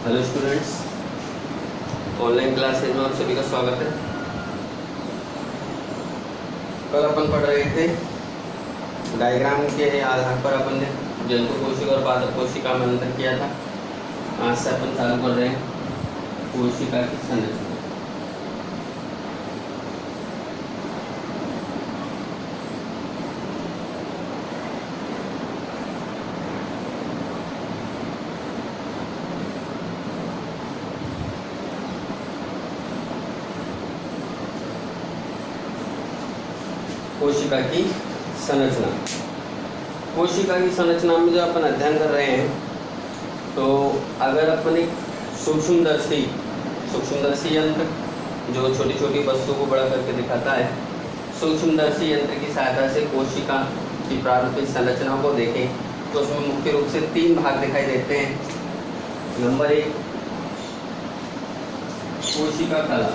Hello students, online classes में आप सभी का स्वागत है। कल अपन पढ़ रहे थे डायग्राम के आधार पर अपन ने जंतु कोशिका और पादप कोशिका में अंतर किया था। आज से अपन चालू कर रहे हैं कोशिका की संरचना। कोशिका की संरचना। कोशिका की संरचना में जो अपन अध्ययन कर रहे हैं, तो अगर अपन एक सूक्ष्मदर्शी यंत्र जो छोटी छोटी वस्तु को बड़ा करके दिखाता है, सूक्ष्मदर्शी यंत्र की सहायता से कोशिका की प्रारंभिक संरचना को देखें तो उसमें मुख्य रूप से 3 भाग दिखाई देते हैं। नंबर 1, कोशिका कला।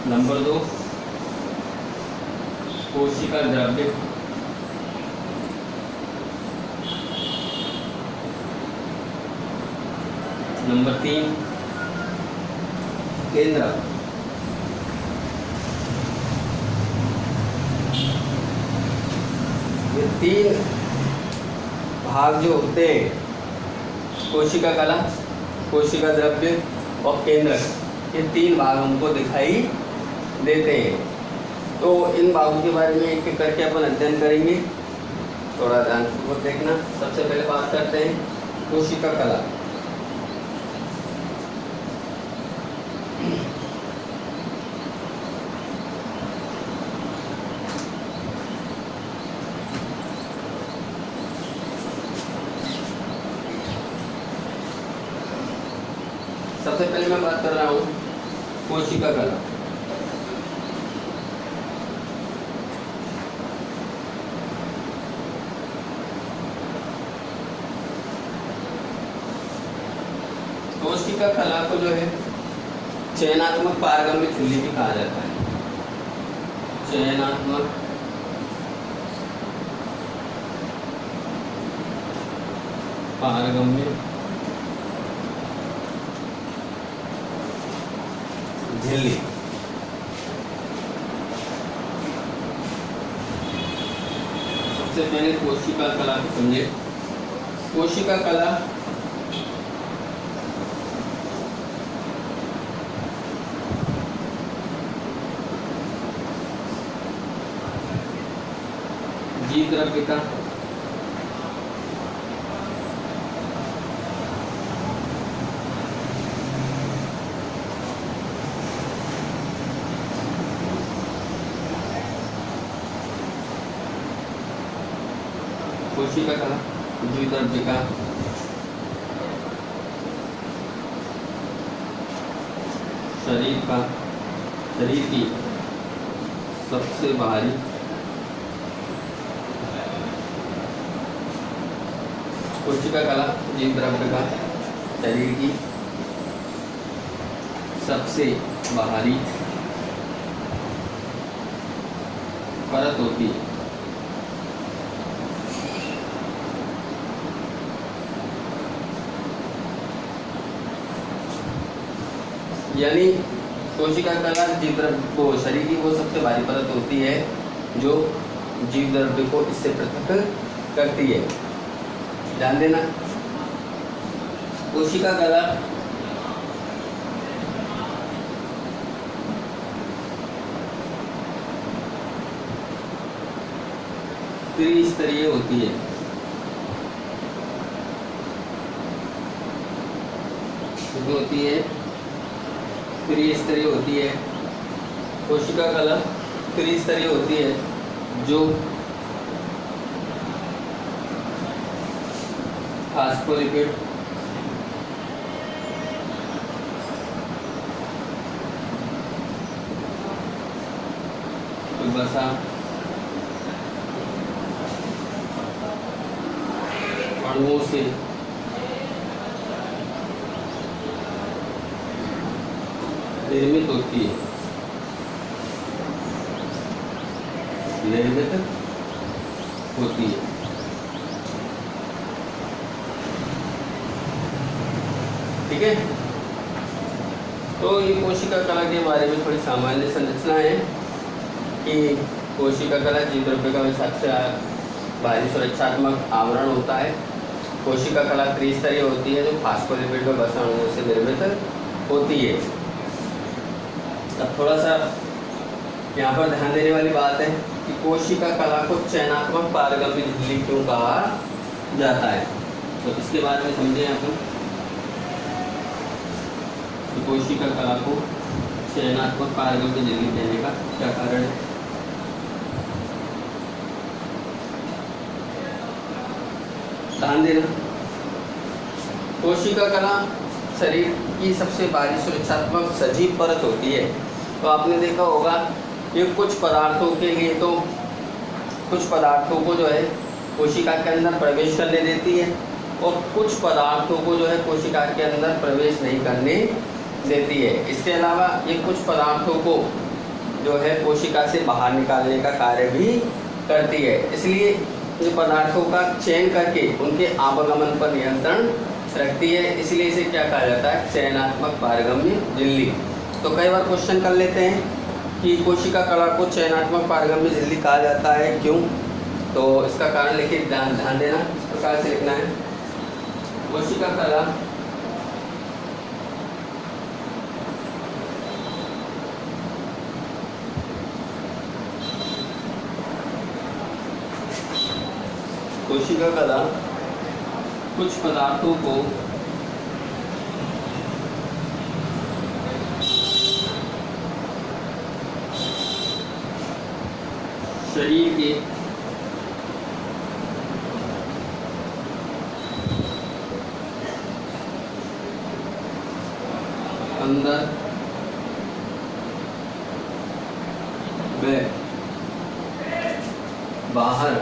नंबर 2, कोशिका द्रव्य। नंबर 3, केंद्र। ये 3 भाग जो होते हैं, कोशिका कला, कोशिका द्रव्य और केंद्रक, ये 3 भाग हमको दिखाई देते हैं। तो इन भागों के बारे में एक एक करके अपन अध्ययन करेंगे। थोड़ा ध्यानपूर्वक देखना। सबसे पहले बात करते हैं कोशिका कला। सबसे पहले मैं बात कर रहा हूँ कोशिका कला। कोशिका कला को जो है चयनात्मक पारगम्य झिल्ली भी कहा जाता है। चयनात्मक पारगम्य झिल्ली। सबसे पहले कोशिका कला को समझे। कोशिका कला जीव द्रव्य का कोशिका कला जीव द्रव्य का शरीर की सबसे बाहरी कोशिका कला जीव द्रव्य का शरीर की सबसे बाहरी परत होती है। यानी कोशिका कला जीव द्रव्य को शरीर की वो सबसे भारी परत होती है जो जीव द्रव्य को इससे पृथक करती है। ध्यान देना, कोशिका कला त्रिस्तरीय होती है। त्रिस्तरीय होती है। कोशिका कला त्रिस्तरीय होती है जो फास्फोलिपिड, वसा, अणुओं से निर्मित होती है। निर्मित होती है। ठीक है, तो ये कोशिका कला के बारे में थोड़ी सामान्य संरचना है कि कोशिका कला जीव द्रव्य का सबसे भारी सुरक्षात्मक आवरण होता है। कोशिका कला त्रिस्तरीय होती है जो फास्फोलिपिड व वसा अणुओं से निर्मित होती है। अब थोड़ा सा यहाँ पर ध्यान देने वाली बात है कि कोशिका कला को चयनात्मक पारगम्य झिल्ली क्यों कहा जाता है, तो इसके बारे में समझें आप लोग। तो कोशिका कला को चयनात्मक पारगम्य झिल्ली कहने का क्या कारण है? ध्यान देना, कोशिका कला शरीर की सबसे भारी सुरक्षात्मक सजीव परत होती है। तो आपने देखा होगा ये कुछ पदार्थों के लिए तो कुछ पदार्थों को जो है कोशिका के अंदर प्रवेश करने देती है और कुछ पदार्थों को जो है कोशिका के अंदर प्रवेश नहीं करने देती है। इसके अलावा ये कुछ पदार्थों को जो है कोशिका से बाहर निकालने का कार्य भी करती है। इसलिए ये पदार्थों का चयन करके उनके आवागमन पर नियंत्रण रखती है। इसलिए इसे क्या कहा जाता है? चयनात्मक पारगम्य झिल्ली। तो कई बार क्वेश्चन कर लेते हैं कि कोशिका कला को चयनात्मक पारगम्य झिल्ली कहा जाता है, क्यों? तो इसका कारण लिखिए, ध्यान देना, इस प्रकार से लिखना है। कोशिका कला कुछ पदार्थों को शरीर के अंदर व बाहर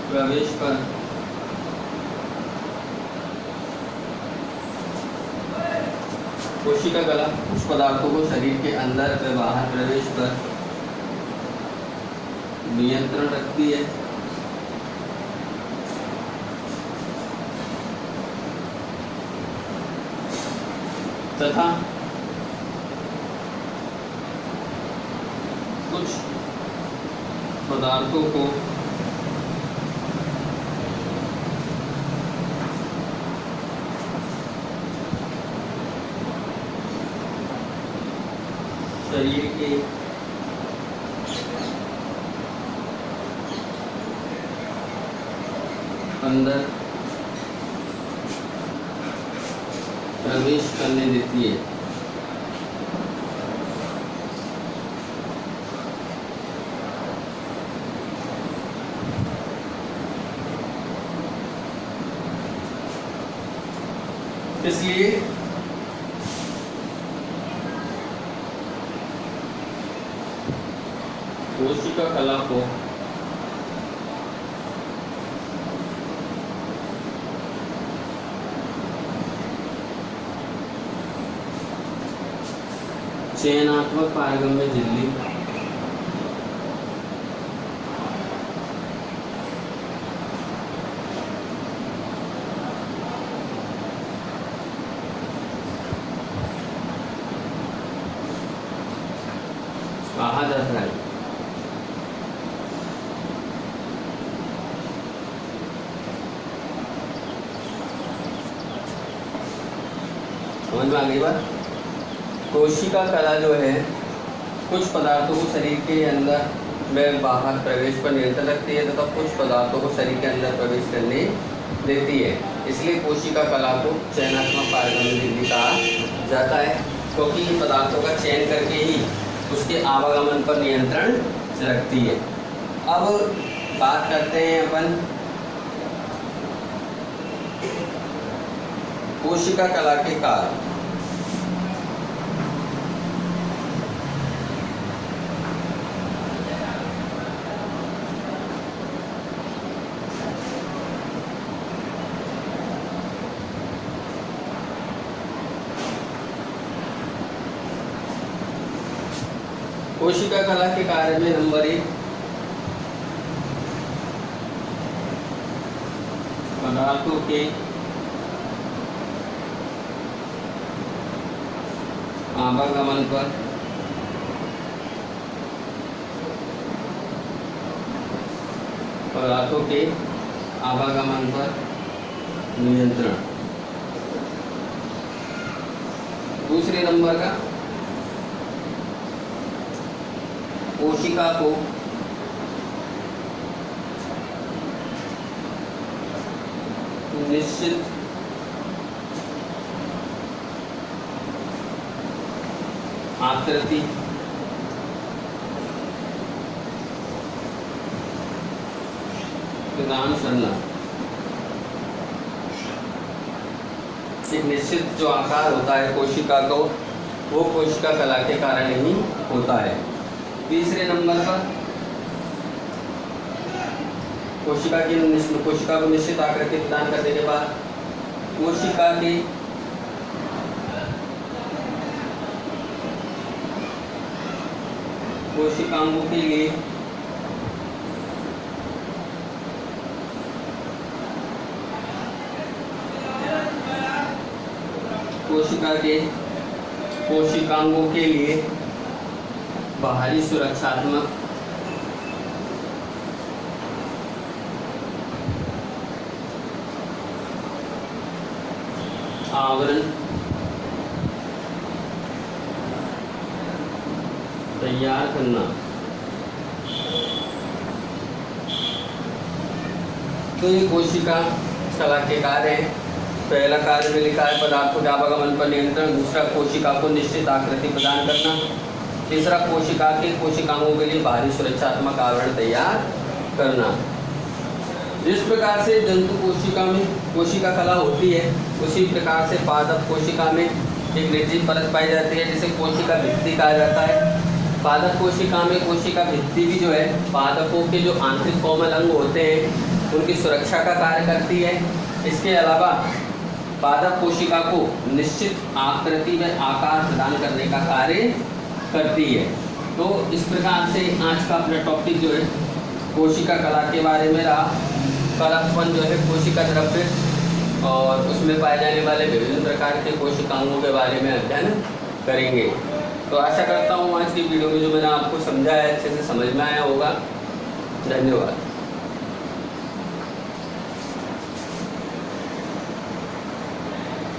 प्रवेश पर कोशिका कला कुछ पदार्थों को शरीर के अंदर व बाहर प्रवेश पर नियंत्रण रखती है तथा कुछ पदार्थों को शरीर के अंदर प्रवेश करने देती है। इसलिए कोशिका कला को चयनात्मक पारगम्य झिल्ली कहा जाता है। समझ में आ गई बात? कोशिका कला जो है कुछ पदार्थों को शरीर के अंदर व बाहर प्रवेश पर नियंत्रण रखती है तथा कुछ पदार्थों को शरीर के अंदर प्रवेश करने देती है। इसलिए कोशिका कला को चयनात्मक पारगम्य झिल्ली कहा जाता है, क्योंकि इन पदार्थों का चयन करके ही उसके आवागमन पर नियंत्रण रखती है। अब बात करते हैं अपन कोशिका कला के कारण। कोशिका कला के कार्य में नंबर 1 पदार्थों के आवागमन पर नियंत्रण। दूसरे नंबर का कोशिका को निश्चित आकृति प्रदान करना। एक निश्चित जो आकार होता है कोशिका को, वो कोशिका कला के कारण ही होता है। तीसरे नंबर पर कोशिका को निश्चित आकृति प्रदान करने के बाद कोशिकाओं के लिए कोशिकाओं के लिए बाहरी सुरक्षात्मक आवरण तैयार करना। तो ये कोशिका कला के कार्य हैं। पहला कार्य में लिखा है पदार्थों के आवागमन पर नियंत्रण, दूसरा कोशिका को निश्चित आकृति प्रदान करना, तीसरा कोशिकाओं के लिए बाहरी सुरक्षात्मक आवरण तैयार करना। जिस प्रकार से जंतु कोशिका में कोशिका कला होती है, उसी प्रकार से पादप कोशिका में एक निर्जीव परत पाई जाती है जिसे कोशिका भित्ति कहा जाता है। पादप कोशिका में कोशिका भित्ति भी जो है पादपों के जो आंतरिक कोमल अंग होते हैं उनकी सुरक्षा का कार्य करती है। इसके अलावा पादप कोशिका को निश्चित आकृति व आकार प्रदान करने का कार्य करती है। तो इस प्रकार से आज का अपना टॉपिक जो है कोशिका कला के बारे में रहा। कल अपन जो है कोशिका द्रव्य और उसमें पाए जाने वाले विभिन्न प्रकार के कोशिकाओं के बारे में अध्ययन करेंगे। तो आशा करता हूँ आज की वीडियो में जो मैंने आपको समझाया अच्छे से समझ में आया होगा। धन्यवाद।